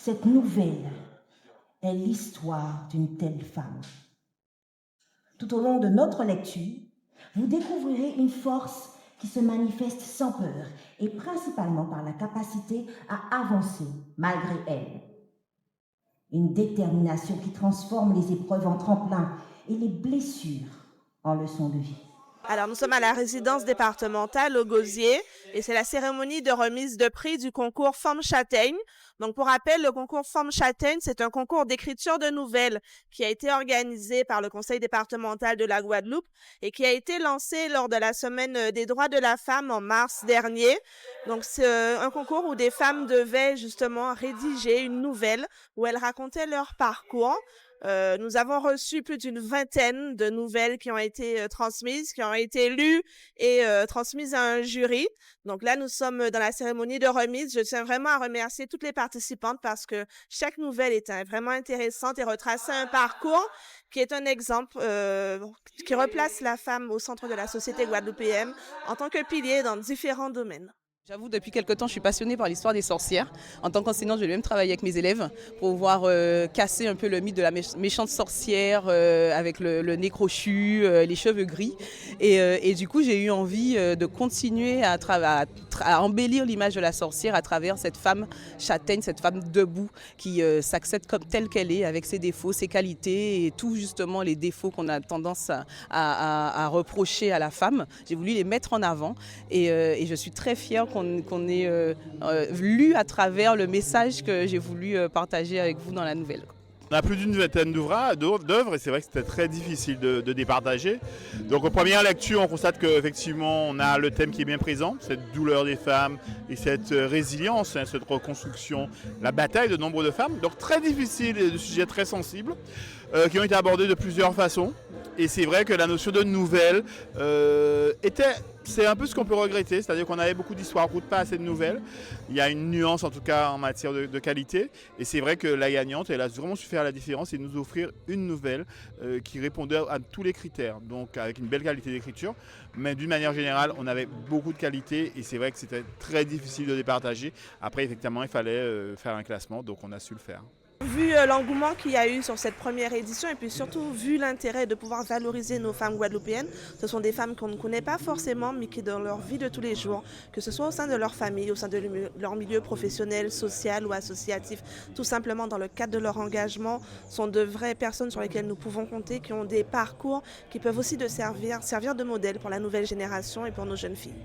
Cette nouvelle est l'histoire d'une telle femme. Tout au long de notre lecture, vous découvrirez une force qui se manifeste sans peur et principalement par la capacité à avancer malgré elle. Une détermination qui transforme les épreuves en tremplin et les blessures en leçons de vie. Alors, nous sommes à la résidence départementale au Gosier et c'est la cérémonie de remise de prix du concours Forme Châtaigne. Donc, pour rappel, le concours Forme Châtaigne, c'est un concours d'écriture de nouvelles qui a été organisé par le Conseil départemental de la Guadeloupe et qui a été lancé lors de la Semaine des droits de la femme en mars dernier. Donc, c'est un concours où des femmes devaient justement rédiger une nouvelle où elles racontaient leur parcours. Nous avons reçu plus d'une vingtaine de nouvelles qui ont été transmises, qui ont été lues et transmises à un jury. Donc là, nous sommes dans la cérémonie de remise. Je tiens vraiment à remercier toutes les participantes parce que chaque nouvelle est vraiment intéressante et retraçait un parcours qui est un exemple qui replace la femme au centre de la société guadeloupéenne en tant que pilier dans différents domaines. J'avoue, depuis quelque temps, je suis passionnée par l'histoire des sorcières. En tant qu'enseignante, je vais même travailler avec mes élèves pour pouvoir casser un peu le mythe de la méchante sorcière avec le nez crochu, les cheveux gris. Et du coup, j'ai eu envie de continuer à embellir l'image de la sorcière à travers cette femme châtaigne, cette femme debout qui s'accepte comme telle qu'elle est, avec ses défauts, ses qualités et tout justement les défauts qu'on a tendance à reprocher à la femme. J'ai voulu les mettre en avant et je suis très fière qu'on ait lu à travers le message que j'ai voulu partager avec vous dans la nouvelle. On a plus d'une vingtaine d'œuvres et c'est vrai que c'était très difficile de départager. Donc en première lecture, on constate qu'effectivement on a le thème qui est bien présent, cette douleur des femmes et cette résilience, cette reconstruction, la bataille de nombre de femmes. Donc très difficile et de sujets très sensibles qui ont été abordés de plusieurs façons. Et c'est vrai que la notion de nouvelle c'est un peu ce qu'on peut regretter, c'est-à-dire qu'on avait beaucoup d'histoires courtes, pas assez de nouvelles. Il y a une nuance en tout cas en matière de qualité. Et c'est vrai que la gagnante, elle a vraiment su faire la différence et nous offrir une nouvelle qui répondait à tous les critères. Donc avec une belle qualité d'écriture, mais d'une manière générale, on avait beaucoup de qualité et c'est vrai que c'était très difficile de les partager. Après, effectivement, il fallait faire un classement, donc on a su le faire. Vu l'engouement qu'il y a eu sur cette première édition et puis surtout vu l'intérêt de pouvoir valoriser nos femmes guadeloupéennes, ce sont des femmes qu'on ne connaît pas forcément mais qui dans leur vie de tous les jours, que ce soit au sein de leur famille, au sein de leur milieu professionnel, social ou associatif, tout simplement dans le cadre de leur engagement, sont de vraies personnes sur lesquelles nous pouvons compter, qui ont des parcours qui peuvent aussi servir de modèle pour la nouvelle génération et pour nos jeunes filles.